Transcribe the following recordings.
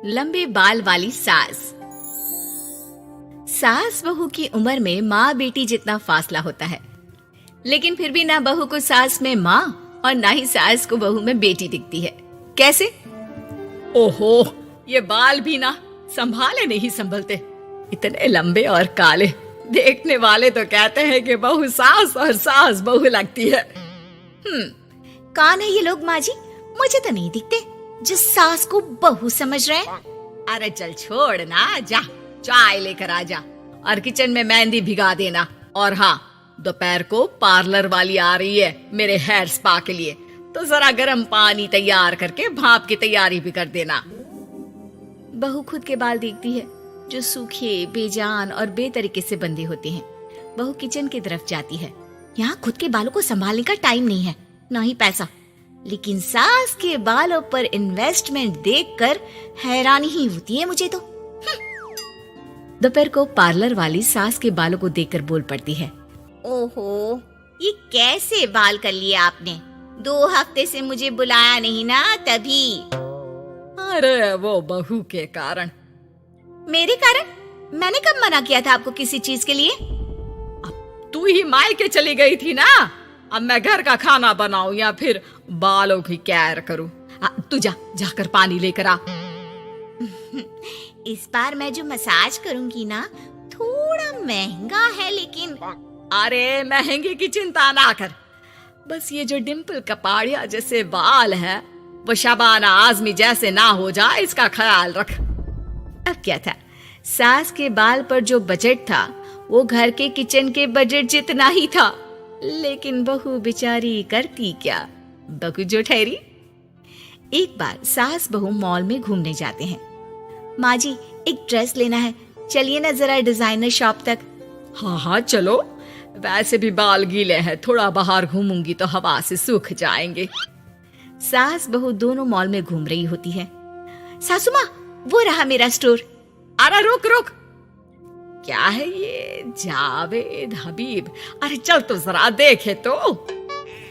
लंबे बाल वाली सास। सास बहू की उम्र में माँ बेटी जितना फासला होता है, लेकिन फिर भी ना बहू को सास में माँ और ना ही सास को बहू में बेटी दिखती है। कैसे? ओहो, ये बाल भी ना संभाले नहीं संभलते, इतने लंबे और काले। देखने वाले तो कहते हैं कि बहू सास और सास बहू लगती है। कौन है ये लोग माँ जी? मुझे तो नहीं दिखते जिस सास को बहू समझ रहे हैं। अरे चल छोड़ ना, जा चाय लेकर आ जा और किचन में मेहंदी भिगा देना। और हाँ, दोपहर को पार्लर वाली आ रही है मेरे हेयर स्पा के लिए, तो जरा गर्म पानी तैयार करके भाप की तैयारी भी कर देना। बहू खुद के बाल देखती है जो सूखे, बेजान और बेतरीके से बंधे होते हैं। बहू किचन की तरफ जाती है। यहाँ खुद के बालों को संभालने का टाइम नहीं है, ना ही पैसा, लेकिन सास के बालों पर इन्वेस्टमेंट देखकर हैरानी ही होती है मुझे तो। दोपहर को पार्लर वाली सास के बालों को देखकर बोल पड़ती है, ओहो, ये कैसे बाल कर लिए आपने? 2 हफ्ते से मुझे बुलाया नहीं ना, तभी। अरे वो बहू के कारण। मेरे कारण? मैंने कब मना किया था आपको किसी चीज के लिए? अब तू ही मायके चली गई थी ना, अब मैं घर का खाना बनाऊं या फिर बालों की केयर करूं? तू जाकर पानी लेकर आ। इस बार मैं जो मसाज करूंगी ना, थोड़ा महंगा है, लेकिन अरे महंगे की चिंता ना कर, बस ये जो डिम्पल कपाड़िया जैसे बाल है वो शबाना आजमी जैसे ना हो जाए, इसका ख्याल रख। अब क्या था, सास के बाल पर जो बजट था वो घर के किचन के बजट जितना ही था, लेकिन बहू बेचारी करती क्या? बहू जो ठहरी। एक बार सास बहू मॉल में घूमने जाते हैं। माँ जी, एक ड्रेस लेना है, चलिए ना जरा डिजाइनर शॉप तक। हाँ चलो, वैसे भी बाल गीले हैं, थोड़ा बाहर घूमूंगी तो हवा से सूख जाएंगे। सास बहू दोनों मॉल में घूम रही होती है। सासू माँ, वो रहा मेरा स्टोर। अरे रुक, क्या है ये? जावेद हबीब। अरे चल तो जरा देखे तो।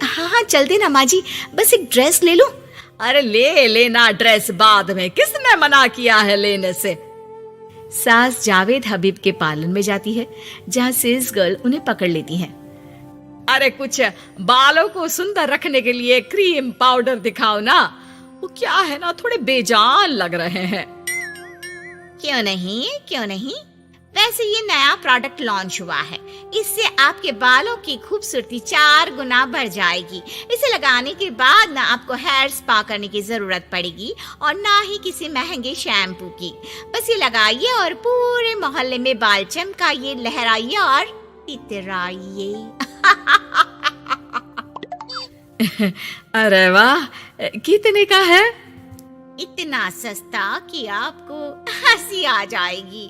हाँ चल देना माँ जी, बस एक ड्रेस ले लूं। अरे ले लेना ड्रेस बाद में, किसने मना किया है लेने से? सास जावेद हबीब के पार्लर में जाती है, जहाँ सेल्स गर्ल उन्हें पकड़ लेती है। अरे कुछ बालों को सुंदर रखने के लिए क्रीम पाउडर दिखाओ ना, वो क्या है ना, थोड़े बेजान लग रहे हैं। क्यों नहीं, वैसे ये नया प्रोडक्ट लॉन्च हुआ है, इससे आपके बालों की खूबसूरती 4 गुना बढ़ जाएगी। इसे लगाने के बाद ना आपको हेयर स्पा करने की जरूरत पड़ेगी और ना ही किसी महंगे शैम्पू की। बस ये लगाइए और पूरे मोहल्ले में बाल चमकाइए, लहराइए और इतराइए। अरे वाह, कितने का है? इतना सस्ता कि आपको हंसी आ जाएगी।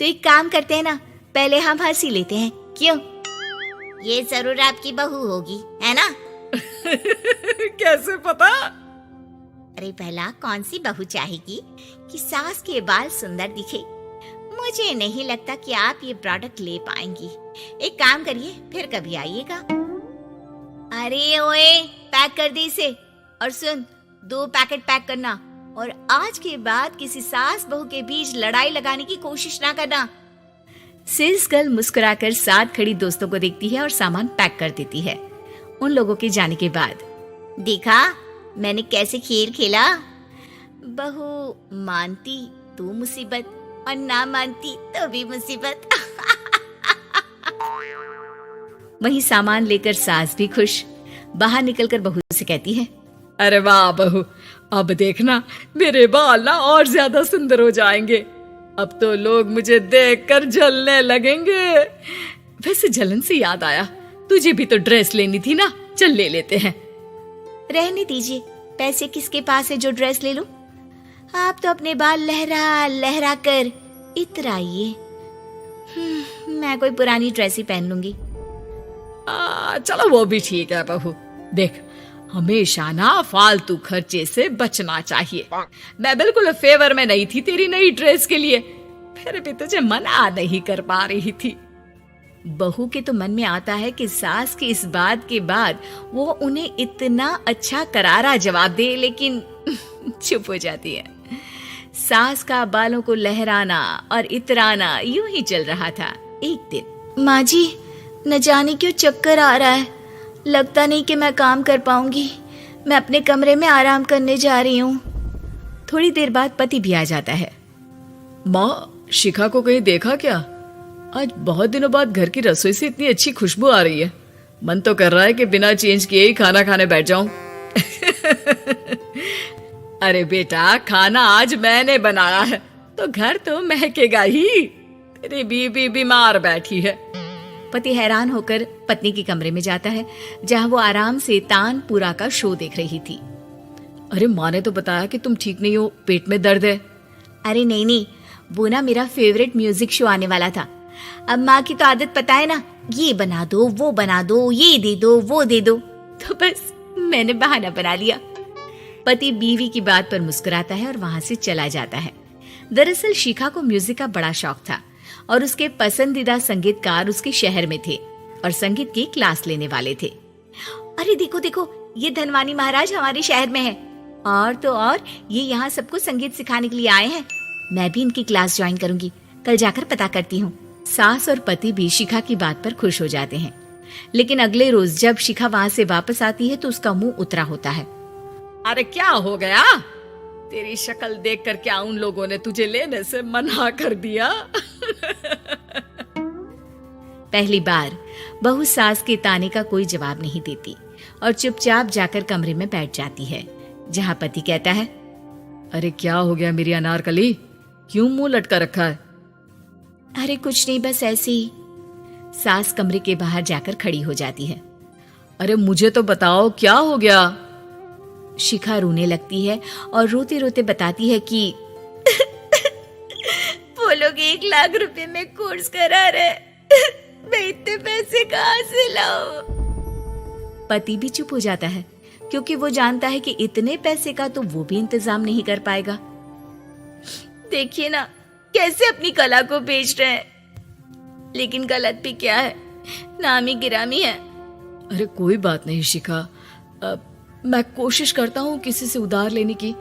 तो एक काम करते हैं ना, पहले हम हंसी लेते हैं, क्यों? ये जरूर आपकी बहू होगी, है ना? कैसे पता? अरे भला कौन सी बहू चाहेगी कि सास के बाल सुंदर दिखे? मुझे नहीं लगता कि आप ये प्रोडक्ट ले पाएंगी। एक काम करिए, फिर कभी आइएगा। अरे ओए, पैक कर दे इसे, और सुन, 2 पैकेट पैक करना, और आज के बाद किसी सास बहू के बीच लड़ाई लगाने की कोशिश ना करना। सेल्स गर्ल मुस्कुराकर साथ खड़ी दोस्तों को देखती है और सामान पैक कर देती है। उन लोगों के जाने के बाद, देखा मैंने कैसे खेल खेला? बहू मानती तो मुसीबत, और ना मानती तो भी मुसीबत। वही सामान लेकर सास भी खुश बाहर निकलकर बहू से कहती है, अरे वाह बहू, अब देखना मेरे बाल ना और ज्यादा सुंदर हो जाएंगे। अब तो लोग मुझे देखकर जलने लगेंगे। वैसे जलन से याद आया, तुझे भी तो ड्रेस लेनी थी ना, चल ले लेते हैं। रहने दीजिए, पैसे किसके पास है जो ड्रेस ले लूं? आप तो अपने बाल लहरा लहरा कर इतराइए। मैं कोई पुरानी ड्रेस ही पहन लूंगी। चलो वो भी ठीक है बहू, देख हमेशा ना फालतू खर्चे से बचना चाहिए। मैं बिल्कुल फेवर में नहीं थी तेरी नई ड्रेस के लिए, फिर भी तुझे मना नहीं कर पा रही थी। बहू के तो मन में आता है कि सास की इस बात के बाद वो उन्हें इतना अच्छा करारा जवाब दे, लेकिन चुप हो जाती है। सास का बालों को लहराना और इतराना यूं ही चल रहा था। एक दिन, माँ जी, न जाने क्यों चक्कर आ रहा है, लगता नहीं कि मैं काम कर पाऊंगी, मैं अपने कमरे में आराम करने जा रही हूँ। थोड़ी देर बाद पति भी आ जाता है। माँ, शिखा को कहीं देखा क्या? आज बहुत दिनों बाद घर की रसोई से इतनी अच्छी खुशबू आ रही है। मन तो कर रहा है कि बिना चेंज किए ही खाना खाने बैठ जाऊं। अरे बेटा, खाना आज मैंने बनाया है तो घर तो महकेगा ही। तेरी बीबी बीमार बैठी है। पति हैरान होकर पत्नी के कमरे में जाता है, जहां वो आराम से तानपुरा का शो देख रही थी। अरे माँ ने तो बताया कि तुम ठीक नहीं हो, पेट में दर्द है। अरे नहीं, वो ना मेरा फेवरेट म्यूजिक शो आने वाला था। अब माँ की तो आदत पता है ना, ये बना दो, वो बना दो, ये दे दो, वो दे दो, तो बस मैंने बहाना बना लिया। पति बीवी की बात पर मुस्कुराता है और वहां से चला जाता है। दरअसल शिखा को म्यूजिक का बड़ा शौक था और उसके पसंदीदा संगीतकार उसके शहर में थे और संगीत की क्लास लेने वाले थे। अरे देखो देखो, ये धनवानी महाराज हमारे शहर में है, और तो और ये यहाँ सबको संगीत सिखाने के लिए आए हैं। मैं भी इनकी क्लास ज्वाइन करूंगी, कल जाकर पता करती हूँ। सास और पति भी शिखा की बात पर खुश हो जाते हैं, लेकिन अगले रोज जब शिखा वहां से वापस आती है तो उसका मुंह उतरा होता है। अरे क्या हो गया? तेरी शक्ल देखकर क्या उन लोगों ने तुझे लेने से मना कर दिया? पहली बार बहू सास के ताने का कोई जवाब नहीं देती और चुपचाप जाकर कमरे में बैठ जाती है, जहां पति कहता है, अरे क्या हो गया मेरी अनारकली, क्यों मुंह लटका रखा है? अरे कुछ नहीं, बस ऐसे ही। सास कमरे के बाहर जाकर खड़ी हो जाती है। अरे मुझे तो बताओ, क्या हो गया? शिखा रोने लगती है और रोते रोते बताती है कि वो लोग 1 लाख रुपए में कोर्स करा रहे, मैं इतने पैसे कहाँ से लाऊं? पति भी चुप हो जाता है, क्योंकि वो जानता है कि इतने पैसे का तो वो भी इंतजाम नहीं कर पाएगा। देखिए ना, कैसे अपनी कला को बेच रहे हैं, लेकिन गलत भी क्या है, नामी गिरामी है। अरे कोई बात नहीं शिखा, मैं कोशिश करता हूँ किसी से उधार लेने की।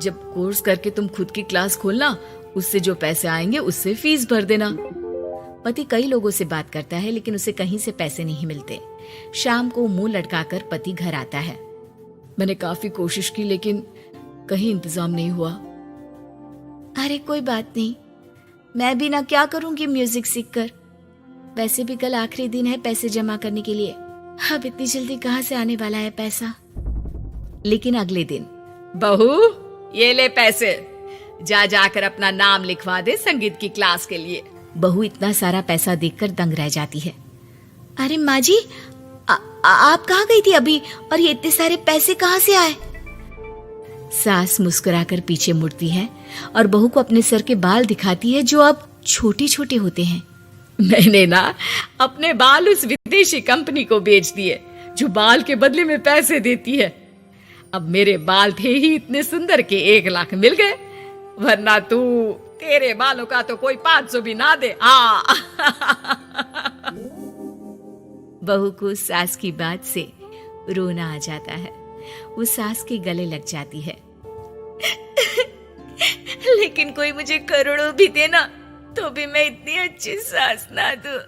जब कोर्स करके तुम खुद की क्लास खोलना, उससे जो पैसे आएंगे उससे फीस भर देना। पति कई लोगों से बात करता है, लेकिन उसे कहीं से पैसे नहीं मिलते। शाम को मुंह लटकाकर पति घर आता है। मैंने काफी कोशिश की, लेकिन कहीं इंतजाम नहीं हुआ। अरे कोई बात नहीं, मैं भी ना क्या करूंगी म्यूजिक सीखकर। वैसे भी कल आखिरी दिन है पैसे जमा करने के लिए, अब इतनी जल्दी कहाँ से आने वाला है पैसा। लेकिन अगले दिन, बहू ये ले पैसे, जाकर अपना नाम लिखवा दे संगीत की क्लास के लिए। बहू इतना सारा पैसा देखकर दंग रह जाती है। अरे माँ जी, आप कहाँ गई थी अभी, और ये इतने सारे पैसे कहाँ से आए? सास मुस्कुराकर पीछे मुड़ती है और बहू को अपने सर के बाल दिखाती है, जो अब छोटे छोटे होते हैं। मैंने ना अपने बाल उस विदेशी कंपनी को बेच दिए, जो बाल के बदले में पैसे देती है। अब मेरे बाल थे ही इतने सुंदर के 1 लाख मिल गए, वरना तेरे बालों का तो कोई 500 भी ना दे। बहू को सास की बात से रोना आ जाता है। वो सास के गले लग जाती है। लेकिन कोई मुझे करोड़ों भी देना, तो भी मैं इतनी अच्छी सास ना दूं।